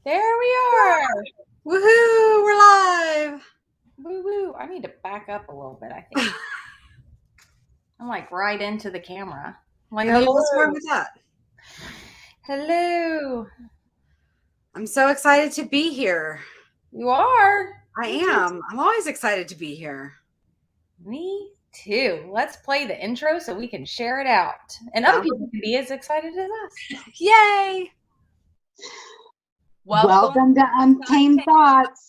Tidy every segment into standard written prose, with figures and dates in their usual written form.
There we are. Woohoo! We're live. Woo woo. I need to back up a little bit, I think. I'm like right into the camera. I'm like, No, what's wrong hello. with that? Hello. I'm so excited to be here. You are? I Me too. am. I'm always excited to be here. Me too. Let's play the intro so we can share it out. And other Sounds people can be as excited as us. Yay! Welcome to Untamed Thoughts.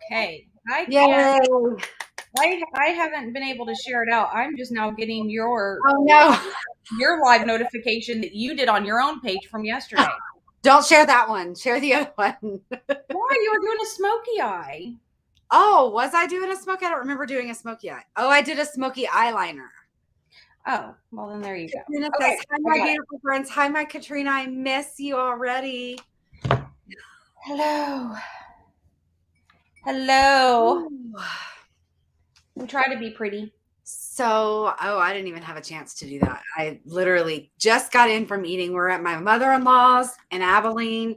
Okay. I Yay! can't. I haven't been able to share it out. I'm just now getting your Oh no! live notification that you did on your own page from yesterday. Don't share that one. Share the other one. Why? You were doing a smoky eye. Oh, was I doing a smoky? I don't remember doing a smoky eye. Oh, I did a smoky eyeliner. Oh, well then there you go. Katrina Okay, says, hi, my beautiful friends. Hi, my Katrina. I miss you already. Hello. Hello. Ooh. We try to be pretty. So, I didn't even have a chance to do that. I literally just got in from eating. We're at my mother-in-law's in Abilene.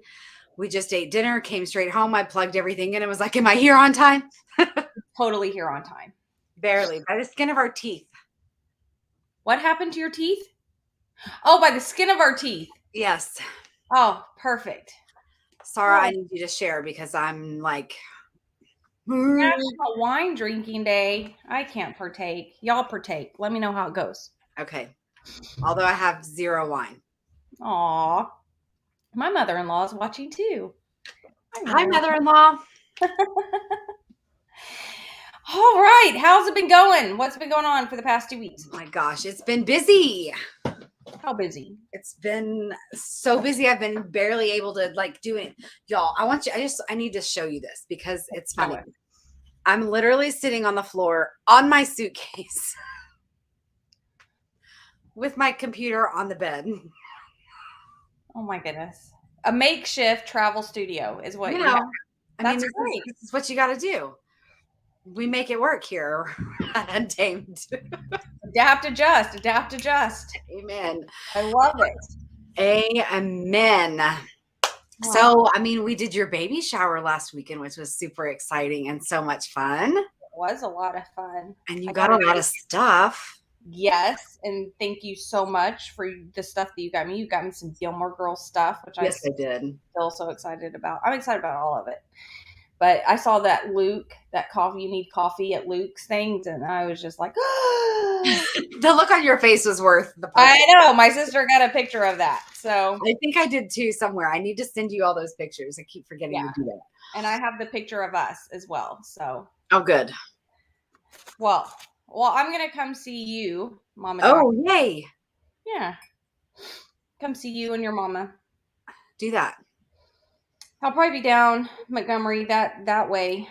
We just ate dinner, came straight home. I plugged everything in and was like, am I here on time? Totally here on time. Barely, by the skin of our teeth. What happened to your teeth? Oh, by the skin of our teeth. Yes. Oh, perfect. Sarah, I need you to share because I'm like... National Wine Drinking Day. I can't partake. Y'all partake. Let me know how it goes. Okay. Although I have zero wine. Aw. My mother-in-law is watching too. Hi, mother-in-law. All right. How's it been going? What's been going on for the past 2 weeks? Oh my gosh, it's been busy. How busy? It's been so busy. I've been barely able to like do it. Y'all, I need to show you this because it's funny. I'm literally sitting on the floor on my suitcase with my computer on the bed. Oh my goodness. A makeshift travel studio is what You you know, have. I mean, That's great. this is what you got to do. We make it work here at Untamed. Adapt, adjust, adapt, adjust. Amen. I love it. Amen. Wow. So, I mean, we did your baby shower last weekend, which was super exciting and so much fun. It was a lot of fun. And you got a lot of stuff. Yes. And thank you so much for the stuff that you got me. You got me some Gilmore Girls stuff, which yes, I did. Still so excited about. I'm excited about all of it. But I saw that Luke, that coffee, you need coffee at Luke's things. And I was just like, the look on your face was worth the price. I know. My sister got a picture of that. So I think I did too somewhere. I need to send you all those pictures. I keep forgetting to do that. And I have the picture of us as well. So. Oh, good. Well, I'm going to come see you, Mama. Oh, yay. Yeah. Come see you and your mama. Do that. I'll probably be down Montgomery that way.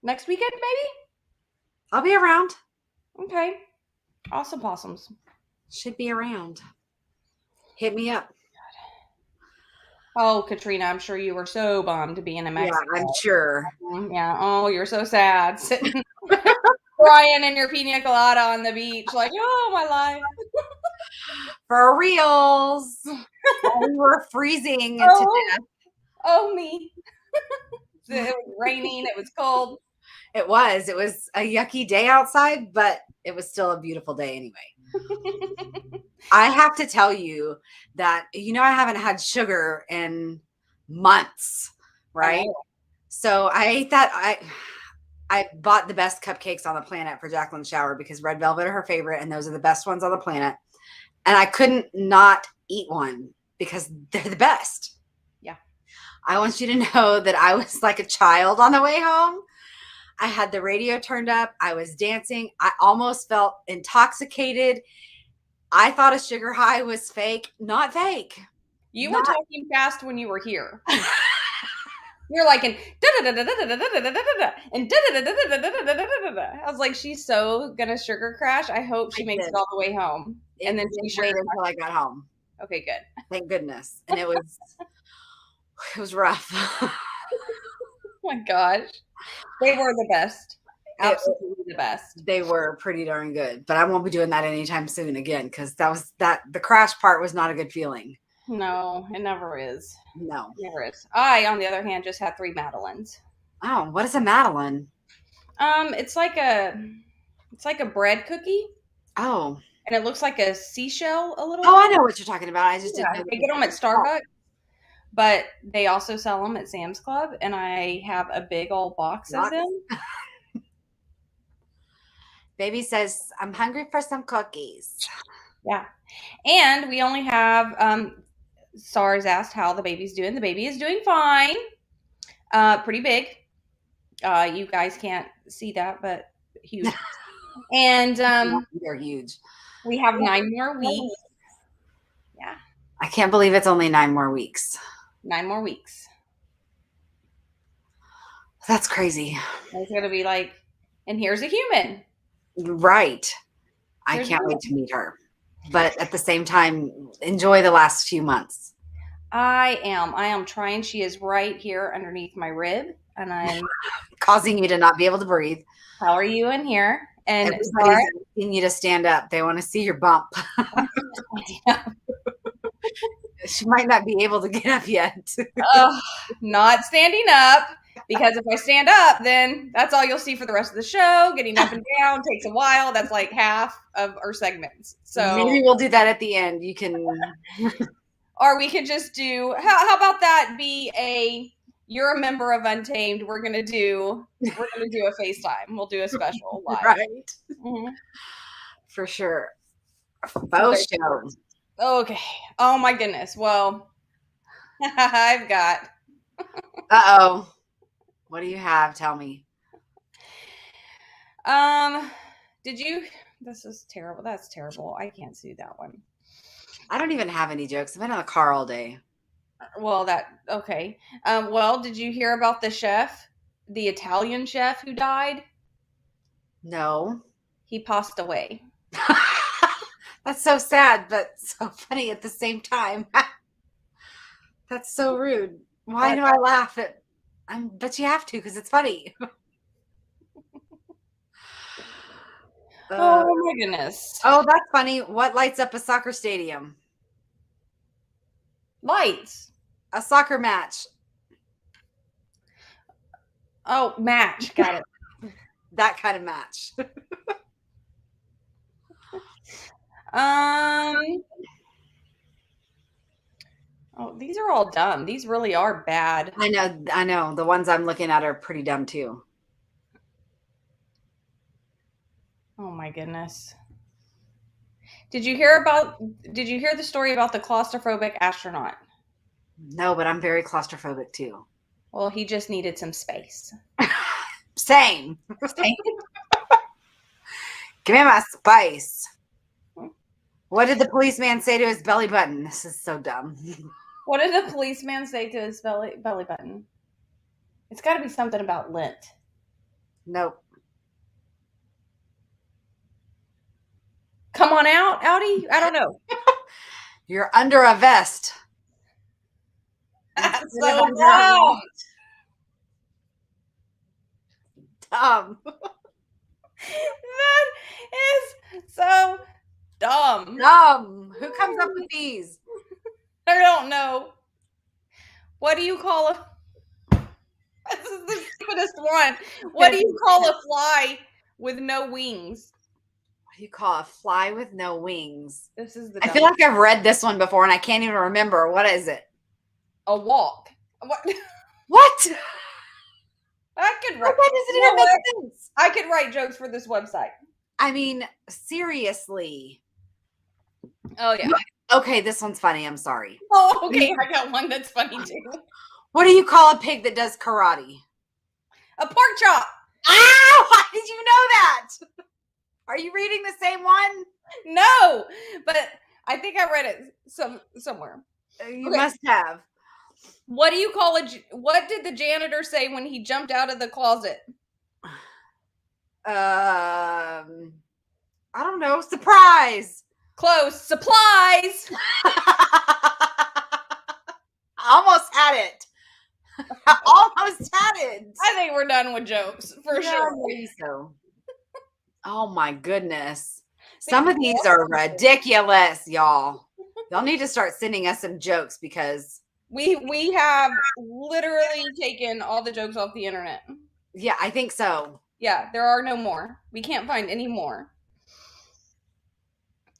Next weekend, maybe? I'll be around. Okay. Awesome possums. Should be around. Hit me up. Oh, Katrina, I'm sure you were so bummed to be in a Mexico. Yeah, I'm sure. Yeah. Oh, you're so sad. Sitting crying in your pina colada on the beach, like, oh, my life. For reals. We were freezing to death. Oh, me. It was raining. It was cold. It was a yucky day outside, but it was still a beautiful day anyway. I have to tell you that, I haven't had sugar in months, right? So I ate that. I bought the best cupcakes on the planet for Jaclyn's shower because red velvet are her favorite, and those are the best ones on the planet. And I couldn't not eat one because they're the best. Yeah. I want you to know that I was like a child on the way home. I had the radio turned up. I was dancing. I almost felt intoxicated. I thought a sugar high was fake. Not fake. You were talking fast when you were here. You're like, and I was like, she's so gonna sugar crash. I hope she makes it all the way home. And then she waited until I got home. Okay, good. Thank goodness. And it was rough. Oh my gosh. They were the best. Absolutely the best. They were pretty darn good. But I won't be doing that anytime soon again, because the crash part was not a good feeling. No, it never is. No. It never is. I, on the other hand, just had 3 Madeleines. Oh, what is a Madeleine? It's like a bread cookie. Oh. And it looks like a seashell a little bit. I know what you're talking about. I just didn't know. They get them at Starbucks, but they also sell them at Sam's Club, and I have a big old box of them. Baby says, I'm hungry for some cookies. Yeah. And we only have, SARS asked how the baby's doing. The baby is doing fine. Pretty big. You guys can't see that, but huge. And they're huge. We have 9 more weeks. Yeah. I can't believe it's only 9 more weeks. 9 more weeks. That's crazy. It's going to be like, and here's a human. Right. I can't wait to meet her. But at the same time, enjoy the last few months. I am trying. She is right here underneath my rib, and I'm causing you to not be able to breathe. How are you in here? And everybody's asking you to stand up. They want to see your bump. She might not be able to get up yet. Not standing up, because if I stand up, then that's all you'll see for the rest of the show. Getting up and down takes a while. That's like half of our segments. So maybe we'll do that at the end. You can, or we could just do. How about that? You're a member of Untamed. We're gonna do a FaceTime. We'll do a special live. Right. Mm-hmm. For sure. Faux show. Okay. Oh my goodness. Well, I've got. Uh-oh. What do you have? Tell me. This is terrible. That's terrible. I can't see that one. I don't even have any jokes. I've been in the car all day. Well, okay. Well, did you hear about the chef, the Italian chef who died? No. He passed away. That's so sad, but so funny at the same time. That's so rude. Why do I laugh at? But you have to, because it's funny. Oh my goodness. Oh, that's funny. What lights up a soccer stadium? Lights. A soccer match. Oh, match. Got it. That kind of match. Oh, these are all dumb. These really are bad. I know. The ones I'm looking at are pretty dumb too. Oh my goodness. Did you hear the story about the claustrophobic astronaut? No, but I'm very claustrophobic too. Well, he just needed some space. Same. Give me my spice. What did the policeman say to his belly button? This is so dumb. What did the policeman say to his belly button? It's got to be something about lint. Nope. Come on out, Outie? I don't know. You're under a vest. That's so dumb. Dumb. That is so dumb. Dumb. Who comes up with these? I don't know. What do you call a... This is the stupidest one. What do you call a fly with no wings? What do you call a fly with no wings? This is the... I feel like I've read this one before and I can't even remember. What is it? A walk. What? What? I could write... Why does it even make sense? I could write jokes for this website. I mean, seriously. Oh, yeah. Okay, this one's funny. I'm sorry. Oh, okay. I got one that's funny, too. What do you call a pig that does karate? A pork chop. Ah, why did you know that? Are you reading the same one? No, but I think I read it somewhere. You must have. What do you call what did the janitor say when he jumped out of the closet? I don't know. Surprise. Close. Supplies. Almost had it. Almost had it. I think we're done with jokes for sure. Maybe so. Oh my goodness. Some of these are ridiculous, y'all. Y'all need to start sending us some jokes because we have literally taken all the jokes off the internet. Yeah, I think so. Yeah, there are no more. We can't find any more.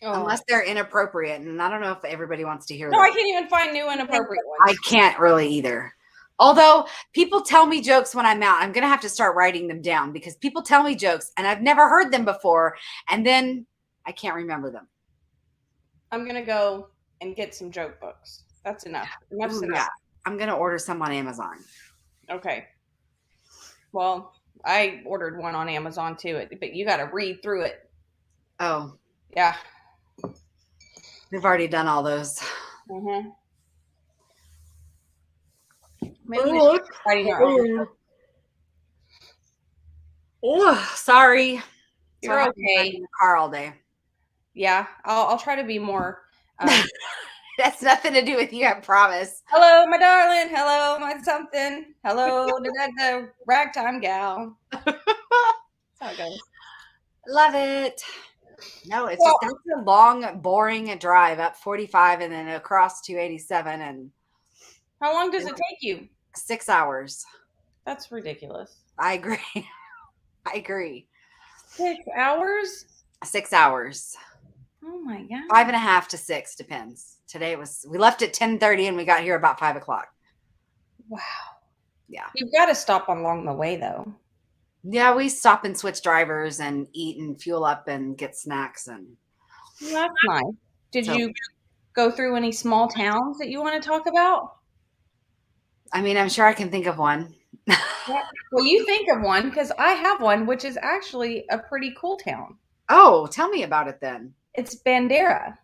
Unless they're inappropriate, and I don't know if everybody wants to hear No, that. I can't even find new inappropriate ones. I can't really either. Although people tell me jokes when I'm out. I'm going to have to start writing them down because people tell me jokes and I've never heard them before. And then I can't remember them. I'm going to go and get some joke books. That's enough. Enough's enough. Yeah. I'm going to order some on Amazon. Okay. Well, I ordered one on Amazon too, but you got to read through it. Oh. Yeah. We've already done all those. Mm-hmm. Maybe writing our own. Oh, sorry. You're okay. In the car all day. Yeah, I'll try to be more. That's nothing to do with you, I promise. Hello, my darling. Hello, my something. Hello, the ragtime gal. That's how it goes. Love it. No, it's just that's a long, boring drive up 45 and then across 287. And how long does it take you? 6 hours. That's ridiculous. I agree. I agree. 6 hours? 6 hours. Oh my god. 5.5 to 6 depends. Today we left at 10:30 and we got here about 5 o'clock. Wow. Yeah. You've got to stop along the way though. Yeah, we stop and switch drivers and eat and fuel up and get snacks and. Well, that's nice. Did you go through any small towns that you want to talk about? I mean, I'm sure I can think of one. Well, you think of one because I have one, which is actually a pretty cool town. Oh, tell me about it then. It's Bandera.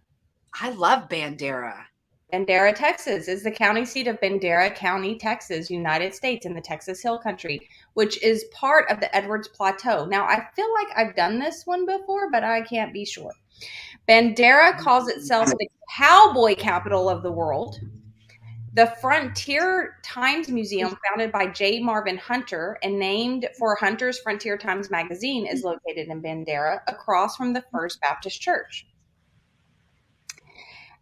I love Bandera. Bandera, Texas is the county seat of Bandera County, Texas, United States in the Texas Hill Country, which is part of the Edwards Plateau. Now, I feel like I've done this one before, but I can't be sure. Bandera calls itself the cowboy capital of the world. The Frontier Times Museum, founded by J. Marvin Hunter and named for Hunter's Frontier Times magazine, is located in Bandera, across from the First Baptist Church.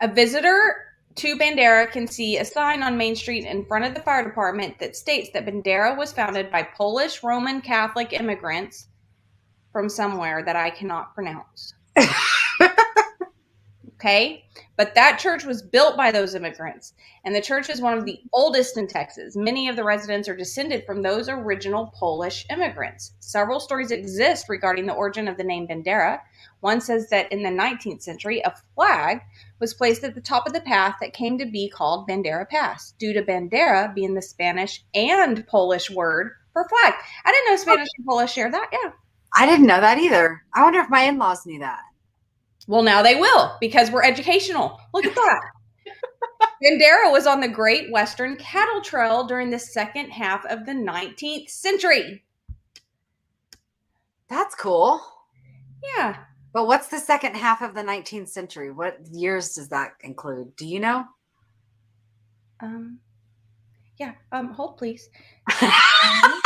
A visitor to Bandera can see a sign on Main Street in front of the fire department that states that Bandera was founded by Polish Roman Catholic immigrants from somewhere that I cannot pronounce. Okay, but that church was built by those immigrants, and the church is one of the oldest in Texas. Many of the residents are descended from those original Polish immigrants. Several stories exist regarding the origin of the name Bandera. One says that in the 19th century, a flag was placed at the top of the path that came to be called Bandera Pass, due to bandera being the Spanish and Polish word for flag. I didn't know Spanish and Polish share that. Yeah. I didn't know that either. I wonder if my in-laws knew that. Well, now they will, because we're educational. Look at that. Bandera was on the Great Western Cattle Trail during the second half of the 19th century. That's cool. Yeah. But what's the second half of the 19th century? What years does that include? Do you know? Yeah. Hold, please. I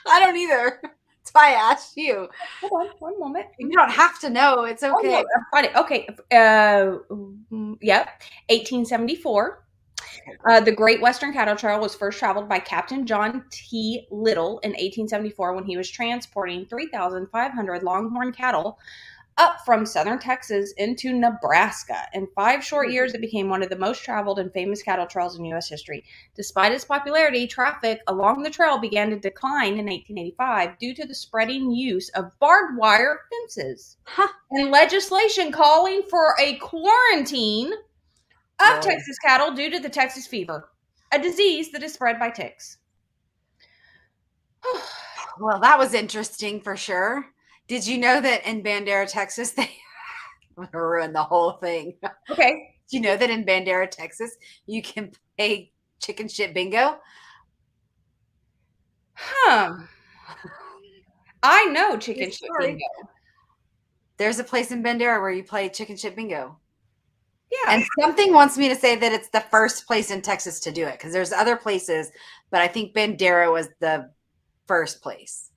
don't either. That's why I asked you. Hold on one moment. You don't have to know. It's okay. Oh, no, I'm fine. Okay. Yep. 1874. The Great Western Cattle Trail was first traveled by Captain John T. Little in 1874 when he was transporting 3,500 longhorn cattle up from southern Texas into Nebraska. In 5 short years, it became one of the most traveled and famous cattle trails in U.S. history. Despite its popularity, traffic along the trail began to decline in 1885 due to the spreading use of barbed wire fences and legislation calling for a quarantine of Texas cattle due to the Texas fever, a disease that is spread by ticks. Well, that was interesting for sure. Did you know that in Bandera, Texas, I'm going to ruin the whole thing. Okay. Do you know that in Bandera, Texas, you can play chicken shit bingo? I know chicken True shit story. bingo. There's a place in Bandera where you play chicken shit bingo. Yeah. And something wants me to say that it's the first place in Texas to do it, because there's other places, but I think Bandera was the first place.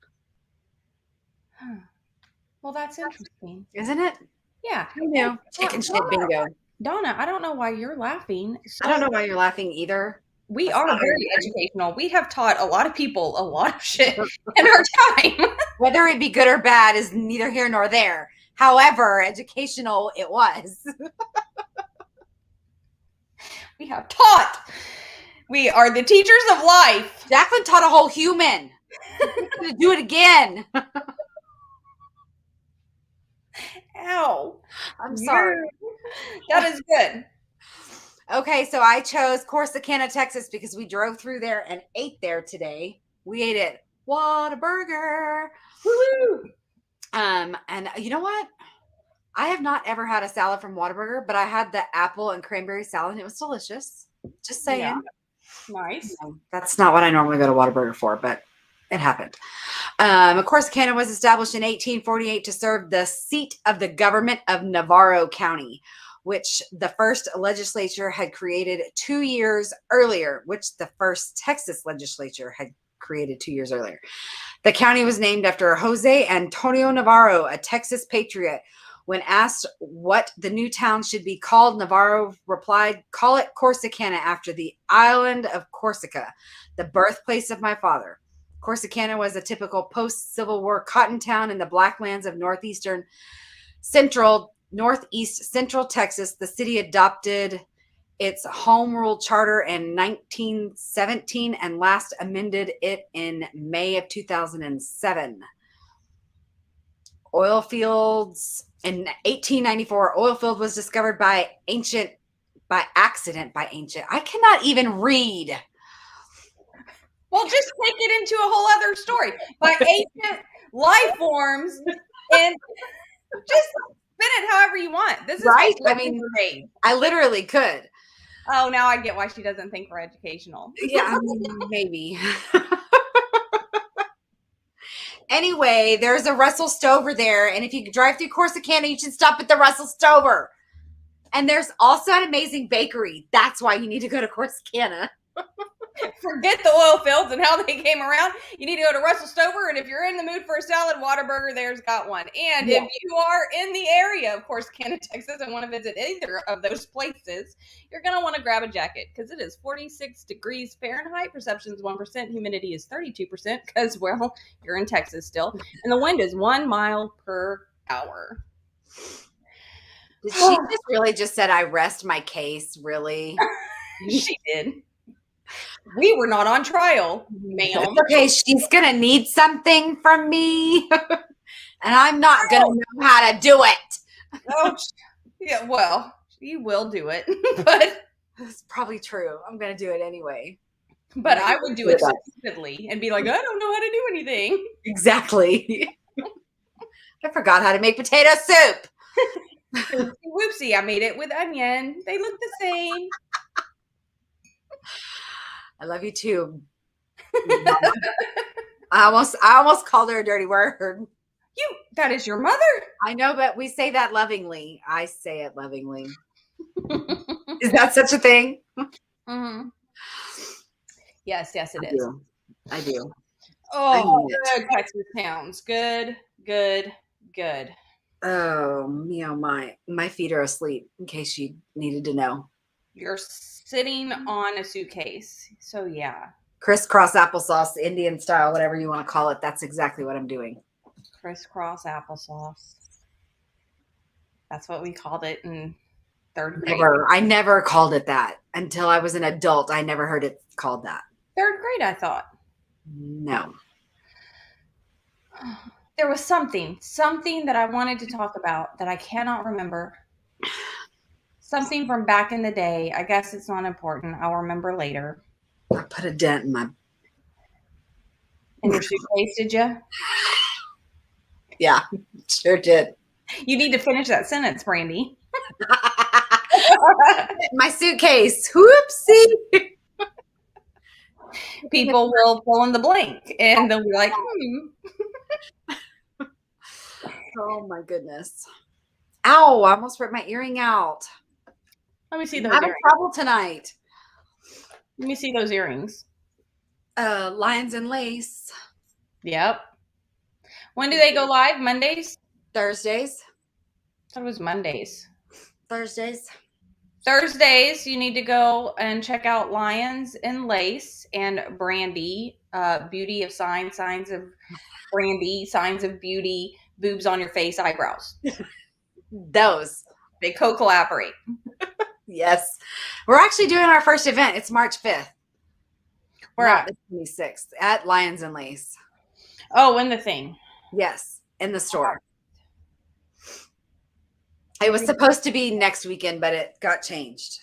Well, that's interesting. Isn't it? Yeah. Who knew? Chicken shit bingo. Donna, I don't know why you're laughing. I don't know why you're laughing either. We That's are not very educational. We have taught a lot of people a lot of shit in our time. Whether it be good or bad is neither here nor there. However, educational it was. We have taught. We are the teachers of life. Jaclyn taught a whole human. I'm going to do it again. Ow. I'm sorry. That is good. Okay, so I chose Corsicana, Texas, because we drove through there and ate there today. We ate at Whataburger. Woo-hoo. And you know what? I have not ever had a salad from Whataburger, but I had the apple and cranberry salad, and it was delicious. Just saying. Yeah. Nice. That's not what I normally go to Whataburger for, but it happened. Of course, Canada was established in 1848 to serve the seat of the government of Navarro County, which the first legislature had created 2 years earlier, which the first Texas legislature had created 2 years earlier. The county was named after Jose Antonio Navarro, a Texas patriot. When asked what the new town should be called, Navarro replied, "Call it Corsicana, after the island of Corsica, the birthplace of my father." Corsicana was a typical post-Civil War cotton town in the Blacklands of northeast central Texas. The city adopted its home rule charter in 1917 and last amended it in May of 2007. Oil fields. In 1894, oil field was discovered by accident. I cannot even read. Well, just take it into a whole other story. By ancient life forms, and just spin it however you want. This is right. I mean, I literally could. Oh, now I get why she doesn't think we're educational. Yeah, maybe. Anyway, there's a Russell Stover there, and if you drive through Corsicana, you should stop at the Russell Stover. And there's also an amazing bakery. That's why you need to go to Corsicana. Forget the oil fields and how they came around. You need to go to Russell Stover, and if you're in the mood for a salad, Whataburger there's got one. And if you are in the area of Corsicana, Texas, and want to visit either of those places, you're going to want to grab a jacket because it is 46 degrees Fahrenheit. Perception is 1%. Humidity is 32% because, well, you're in Texas still. And the wind is 1 mile per hour. Did she just really just said, "I rest my case"? Really? She did. We were not on trial, ma'am. Okay, she's gonna need something from me, and I'm not gonna know how to do it. Oh, yeah. Well, you will do it, but that's probably true. I'm gonna do it anyway. But I would do it stupidly and be like, I don't know how to do anything. Exactly. I forgot how to make potato soup. Whoopsie! I made it with onion. They look the same. I love you too. I almost called her a dirty word. That is your mother. I know, but we say that lovingly. I say it lovingly. Is that such a thing? Mm-hmm. Yes, it is. I do. Oh, good Texas towns. Good. Oh, meow, my feet are asleep, in case you needed to know. You're sitting on a suitcase. So, yeah. Crisscross applesauce, Indian style, whatever you want to call it. That's exactly what I'm doing. Crisscross applesauce. That's what we called it in third grade. I never called it that until I was an adult. I never heard it called that. Third grade, I thought. No. There was something that I wanted to talk about that I cannot remember. Something from back in the day. I guess it's not important. I'll remember later. I put a dent in my... In your suitcase, did you? Yeah, sure did. You need to finish that sentence, Brandi. My suitcase. Whoopsie. People will fill in the blank and they'll be like, Oh my goodness. Ow, I almost ripped my earring out. let me see I'm those having earrings. trouble tonight. Let me see those earrings. Lions and lace. Yep. When do they go live? Mondays? Thursdays. I thought it was Mondays. Thursdays. Thursdays, you need to go and check out Lions and Lace and Brandi, Beauty of Signs, Signs of Brandi, Signs of Beauty, Boobs on Your Face, Eyebrows. Those. They co-collaborate. Yes. We're actually doing our first event. It's March 5th. We're Not at the 26th at Lions and Lace. Oh, in the thing. Yes, in the store. It was supposed to be next weekend, but it got changed.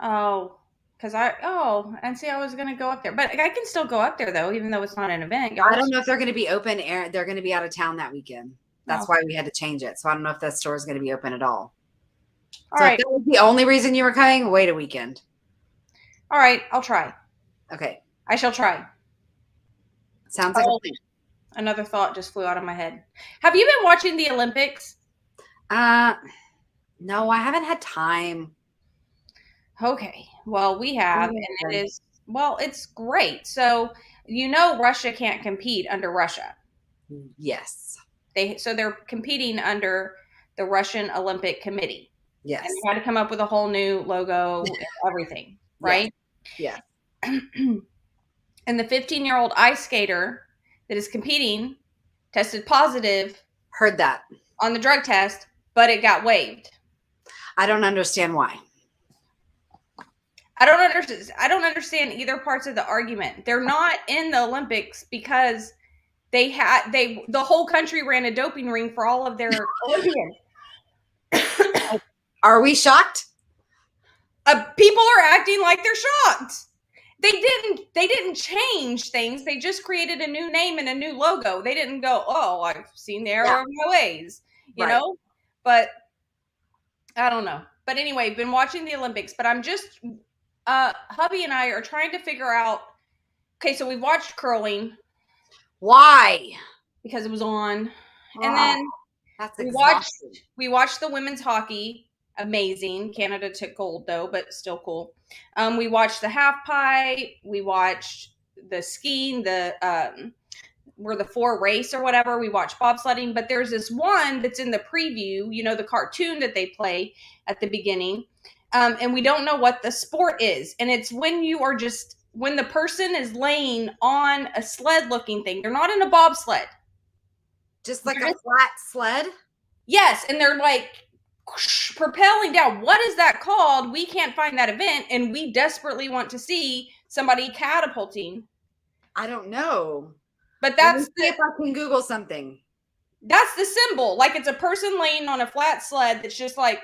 Oh, because and see, I was going to go up there. But I can still go up there, though, even though it's not an event. I don't know if they're going to be open. They're going to be out of town that weekend. That's why we had to change it. So I don't know if that store is going to be open at all. All so right. if that was the only reason you were coming, wait a weekend. All right. I'll try. Okay. I shall try. Sounds like a plan. Another thought just flew out of my head. Have you been watching the Olympics? No, I haven't had time. Okay. Well, we have, and it's great. So, Russia can't compete under Russia. Yes. They're competing under the Russian Olympic Committee. Yes. And they had to come up with a whole new logo and everything, right? Yeah. And the 15-year-old ice skater that is competing tested positive. Heard that. On the drug test, but it got waived. I don't understand why. I don't understand either parts of the argument. They're not in the Olympics because the whole country ran a doping ring for all of their Olympians. Are we shocked? People are acting like they're shocked. They didn't change things. They just created a new name and a new logo. They didn't go, oh, I've seen the error of my ways, you know? But I don't know. But anyway, been watching the Olympics, but I'm just, hubby and I are trying to figure out, okay, so we watched curling. Why? Because it was on. And then we watched the women's hockey. Amazing. Canada took gold though, but still cool. We watched the half pipe. We watched the skiing, where the 4 race or whatever. We watched bobsledding, but there's this one that's in the preview, the cartoon that they play at the beginning. And we don't know what the sport is. And it's when the person is laying on a sled looking thing. They're not in a bobsled. Just like a flat sled? Yes. And they're like propelling down. What is that called? We can't find that event. And we desperately want to see somebody catapulting. I don't know. But that's see if I can Google something. That's the symbol. Like it's a person laying on a flat sled that's just like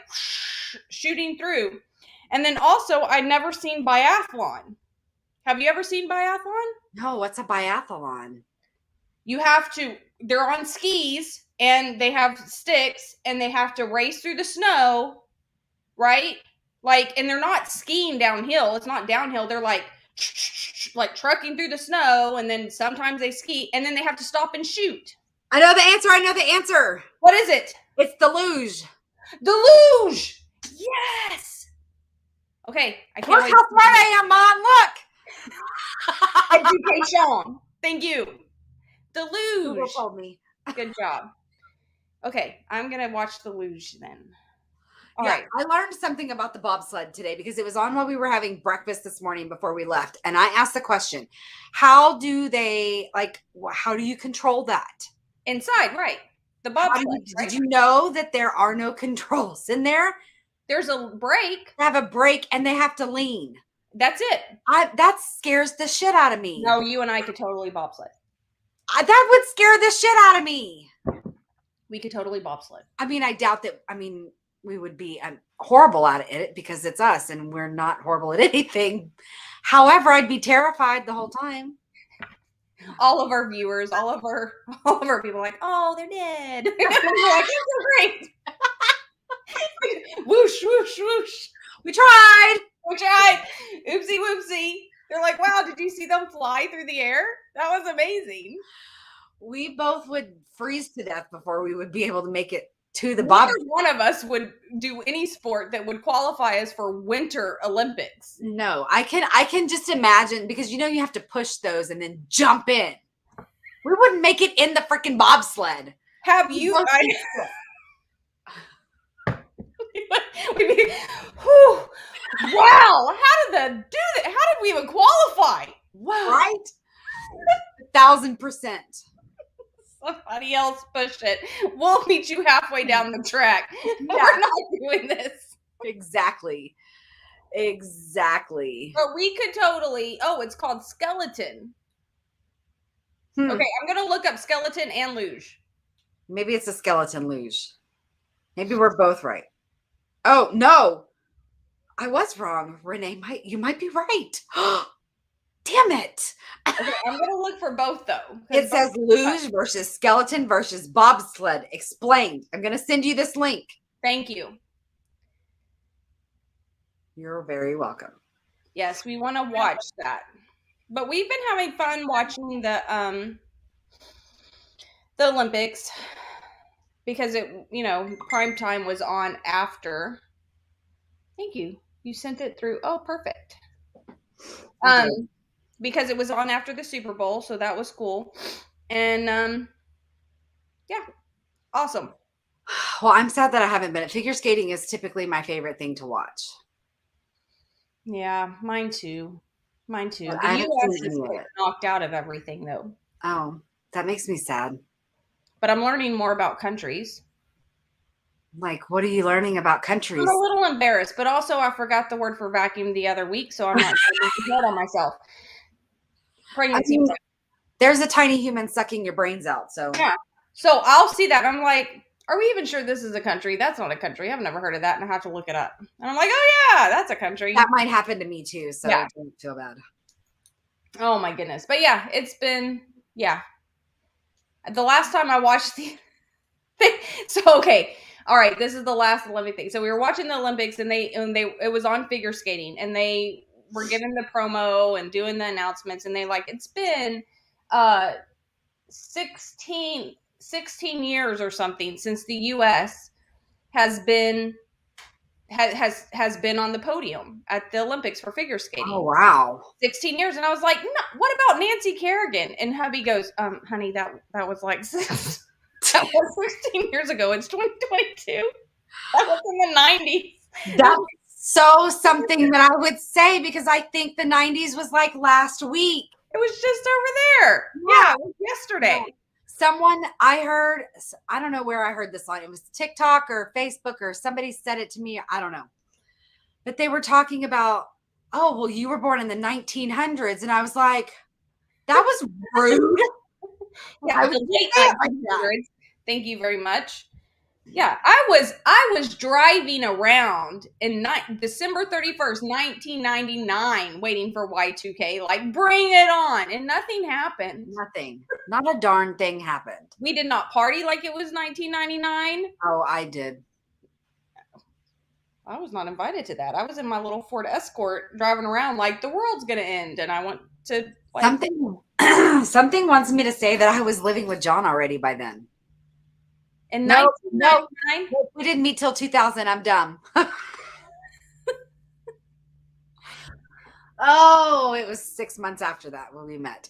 shooting through. And then also, I'd never seen biathlon. Have you ever seen biathlon? No, what's a biathlon? They're on skis and they have sticks and they have to race through the snow, right? And they're not skiing downhill. It's not downhill. They're like trucking through the snow, and then sometimes they ski, and then they have to stop and shoot. I know the answer. What is it? It's the luge. The luge. Yes. Okay. I can't wait. Look how smart I am, Mom. Look. Education. Thank you. The luge. Google told me. Good job. Okay. I'm going to watch the luge then. All right. I learned something about the bobsled today because it was on while we were having breakfast this morning before we left. And I asked the question, how do you control that? Inside, right. The bobsled. Did you know that there are no controls in there? There's a brake. They have a brake and they have to lean. That's it. That scares the shit out of me. No, you and I could totally bobsled. That would scare the shit out of me. We could totally bobsled. I mean, I doubt that. I mean, we would be horrible at it because it's us and we're not horrible at anything. However, I'd be terrified the whole time. all of our viewers, all of our people are like, oh, they're dead. We're like, it's so great. Whoosh, whoosh, whoosh. We tried. Oopsie whoopsie. They're like, wow, did you see them fly through the air? That was amazing. We both would freeze to death before we would be able to make it to the bob. Neither one of us would do any sport that would qualify us for Winter Olympics. No, I can just imagine, because you have to push those and then jump in. We wouldn't make it in the freaking bobsled. Have you? Wow! How did that do that? How did we even qualify? Wow! Right? 1,000%. Somebody else push it. We'll meet you halfway down the track. Yeah. We're not doing this. Exactly. But we could totally. Oh, it's called skeleton. Okay, I'm gonna look up skeleton and luge. Maybe it's a skeleton luge. Maybe we're both right. Oh no, I was wrong. Renee, you might be right. Damn it. Okay, I'm gonna look for both though. It says luge versus skeleton versus bobsled explained. I'm gonna send you this link. Thank you. You're very welcome. Yes, we want to watch that. But we've been having fun watching the Olympics because it, prime time was on after. Thank you. You sent it through. Oh, perfect. Because it was on after the Super Bowl, so that was cool. And yeah, awesome. Well, I'm sad that I haven't been. Figure skating is typically my favorite thing to watch. Yeah, mine too. The I U.S. is knocked out of everything, though. Oh, that makes me sad. But I'm learning more about countries. Like, what are you learning about countries? I'm a little embarrassed, but also I forgot the word for vacuum the other week, so I'm not hard on myself. Pregnancy. There's a tiny human sucking your brains out. So yeah. So I'll see that. I'm like, are we even sure this is a country? That's not a country. I've never heard of that, and I have to look it up. And I'm like, oh yeah, that's a country. That might happen to me too, so I don't feel bad. Oh my goodness. But yeah, it's been the last time I watched the so okay. All right, this is the last Olympic thing. So we were watching the Olympics and it was on figure skating and they were giving the promo and doing the announcements and it's been 16 years or something since the US has been on the podium at the Olympics for figure skating. Oh wow. 16 years. And I was like, no, what about Nancy Kerrigan? And hubby goes, honey, that was like that was 16 years ago. It's 2022. That was in the 90s. That's so something that I would say because I think the 90s was like last week. It was just over there. Yeah, it was yesterday. Someone I heard, I don't know where I heard this line. It was TikTok or Facebook or somebody said it to me. I don't know. But they were talking about, oh, well, you were born in the 1900s. And I was like, that was rude. Yeah, the late 1900s. Thank you very much. Yeah, I was driving around in December 31st, 1999, waiting for Y2K. Like, bring it on. And nothing happened. Nothing. Not a darn thing happened. We did not party like it was 1999. Oh, I did. I was not invited to that. I was in my little Ford Escort driving around like the world's going to end. And I went to... Something wants me to say that I was living with John already by then. In no, 1999? No, we didn't meet till 2000. I'm dumb. Oh, it was 6 months after that when we met.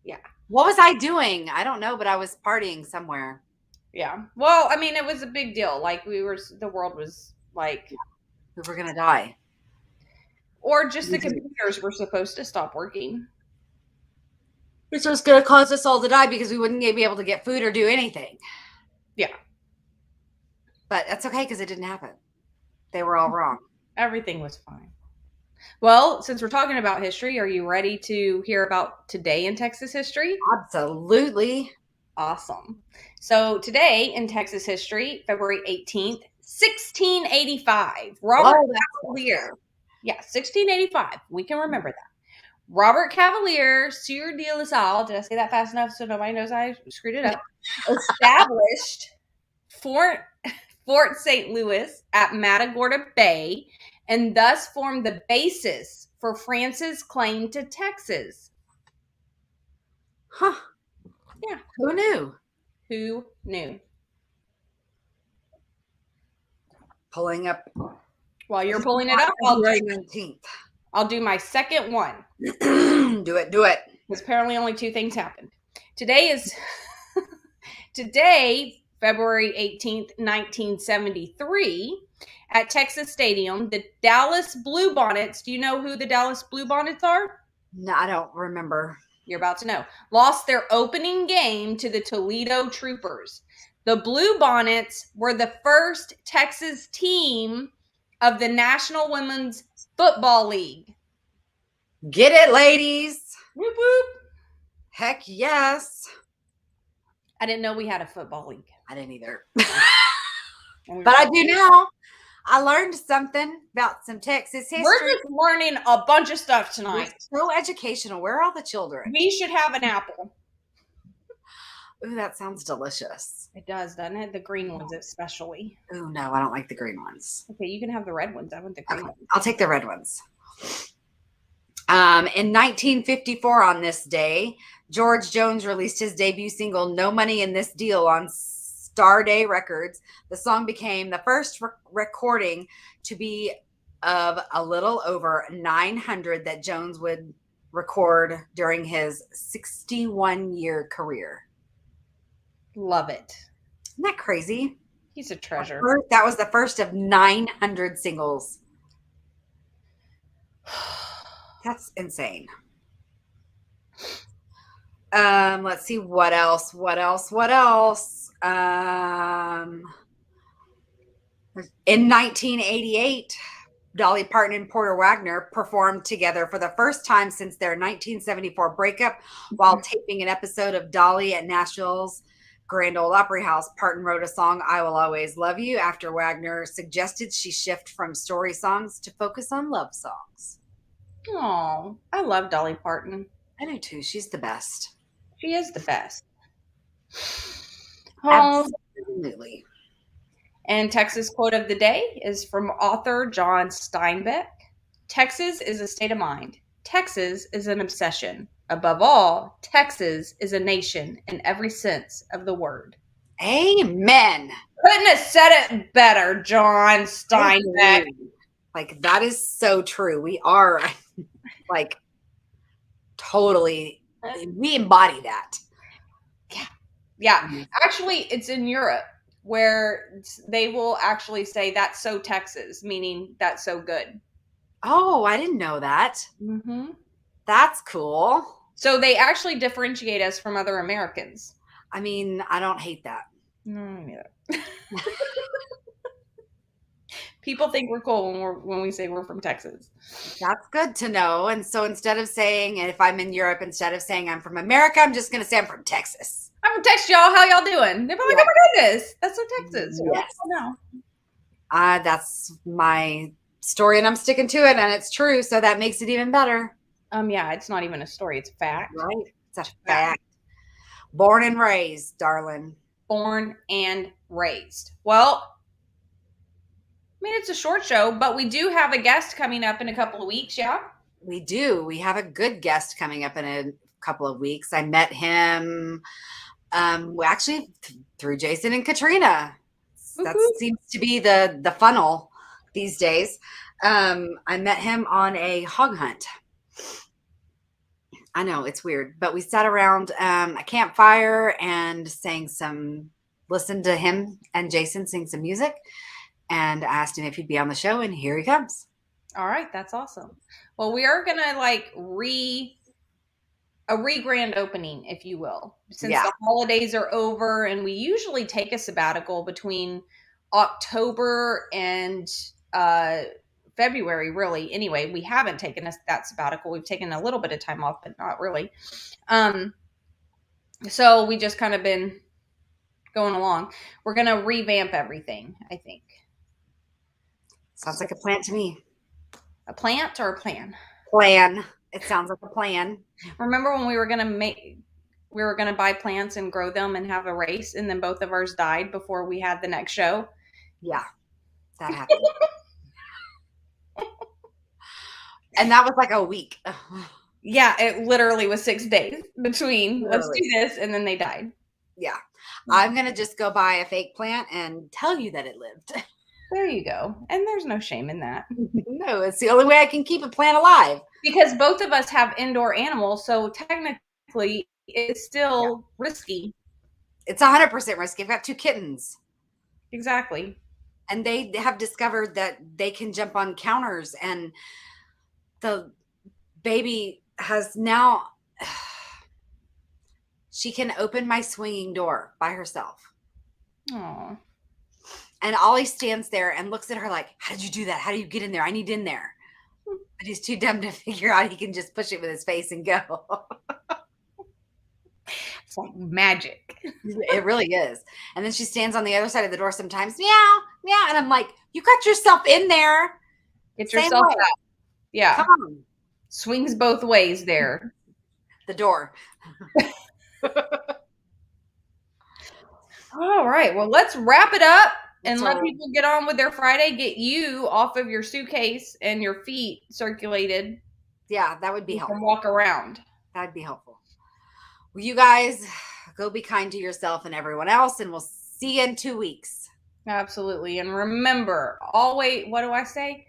Yeah. What was I doing? I don't know, but I was partying somewhere. Yeah. Well, I mean, it was a big deal. Like the world was like. We were going to die. Or just the computers were supposed to stop working. Which was going to cause us all to die because we wouldn't be able to get food or do anything. Yeah. But that's okay because it didn't happen. They were all wrong. Everything was fine. Well, since we're talking about history, are you ready to hear about today in Texas history? Absolutely. Awesome. So today in Texas history, February 18th, 1685. Robert Cavalier. Yeah, 1685. We can remember that. Robert Cavalier, Sieur de La Salle, did I say that fast enough so nobody knows I screwed it up? Established Fort St. Louis at Matagorda Bay and thus formed the basis for France's claim to Texas. Huh. Yeah. Who knew? Who knew? Pulling up. While you're pulling it up, February 19th. I'll do my second one. Do it. Because apparently only two things happened. Today, February 18th, 1973, at Texas Stadium, the Dallas Bluebonnets, do you know who the Dallas Bluebonnets are? No, I don't remember. You're about to know. Lost their opening game to the Toledo Troopers. The Bluebonnets were the first Texas team of the National Women's Football League. Get it, ladies. Whoop, whoop. Heck yes. I didn't know we had a football league. I didn't either. But I do now. I learned something about some Texas history. We're just learning a bunch of stuff tonight. It's so educational. Where are all the children? We should have an apple. Ooh, that sounds delicious. It does, doesn't it? The green ones especially. Ooh, no, I don't like the green ones. Okay, you can have the red ones. I want the green Okay, ones. I'll take the red ones. In 1954, on this day, George Jones released his debut single, No Money in This Deal, on Star Day Records. The song became the first recording to be of a little over 900 that Jones would record during his 61-year career. Love it. Isn't that crazy? He's a treasure. That was the first of 900 singles. That's insane. Let's see what else. In 1988, Dolly Parton and Porter Wagner performed together for the first time since their 1974 breakup while taping an episode of Dolly at Nashville's Grand Ole Opry House. Parton wrote a song, I Will Always Love You, after Wagner suggested she shift from story songs to focus on love songs. Oh, I love Dolly Parton. I do too. She's the best. She is the best. Oh, absolutely. And Texas quote of the day is from author John Steinbeck. Texas is a state of mind. Texas is an obsession. Above all, Texas is a nation in every sense of the word. Amen. Couldn't have said it better, John Steinbeck. Like, that is so true. We are like totally, we embody that. Yeah. Actually, it's in Europe where they will actually say that's so Texas, meaning that's so good. Oh, I didn't know that. Mm-hmm. That's cool. So they actually differentiate us from other Americans. I mean, I don't hate that. No, neither. People think we're cool when we say we're from Texas. That's good to know. And so instead of saying, if I'm in Europe, instead of saying I'm from America, I'm just going to say I'm from Texas. I'm from Texas, y'all. How y'all doing? They're like, oh my goodness, that's so Texas. Yes. No. That's my story, and I'm sticking to it, and it's true. So that makes it even better. Yeah, it's not even a story; it's a fact. Right? It's a fact. Born and raised, darling. Born and raised. Well, I mean, it's a short show, but we do have a guest coming up in a couple of weeks. Yeah, we do. We have a good guest coming up in a couple of weeks. I met him. Actually, through Jason and Katrina. That seems to be the funnel these days. I met him on a hog hunt. I know, it's weird, but we sat around a campfire and listened to him and Jason sing some music, and asked him if he'd be on the show, and here he comes. All right, that's awesome. Well, we are gonna a re-grand opening, if you will, since the holidays are over, and we usually take a sabbatical between October and February, really. Anyway, we haven't taken that sabbatical. We've taken a little bit of time off, but not really. So we just kind of been going along. We're going to revamp everything, I think. Sounds like a plan to me. A plant or a plan? Plan. It sounds like a plan. Remember when we were gonna buy plants and grow them and have a race, and then both of ours died before we had the next show? Yeah, that happened. And that was like a week. Yeah, it literally was 6 days between let's Literally. do this, and then they died. Yeah. I'm going to just go buy a fake plant and tell you that it lived. There you go. And there's no shame in that. No, it's the only way I can keep a plant alive. Because both of us have indoor animals, so technically it's still risky. It's 100% risky. I've got 2 kittens. Exactly. And they have discovered that they can jump on counters, and the baby has now, she can open my swinging door by herself. Aw. And Ollie stands there and looks at her like, how did you do that? How do you get in there? I need in there. But he's too dumb to figure out he can just push it with his face and go. It's like magic. It really is. And then she stands on the other side of the door sometimes, meow, meow. And I'm like, you got yourself in there. Get Same yourself way. out. Yeah. Come on. Swings both ways there. The door. All right. Well, let's wrap it up and let Totally. people get on with their Friday. Get you off of your suitcase and your feet circulated. Yeah, that would be You can helpful. walk around. That'd be helpful. Well, you guys go be kind to yourself and everyone else, and we'll see you in 2 weeks. Absolutely. And remember, always, what do I say?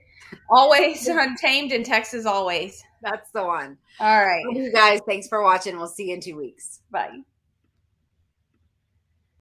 Always untamed in Texas, always. That's the one. All right. Love you guys. Thanks for watching. We'll see you in 2 weeks. Bye.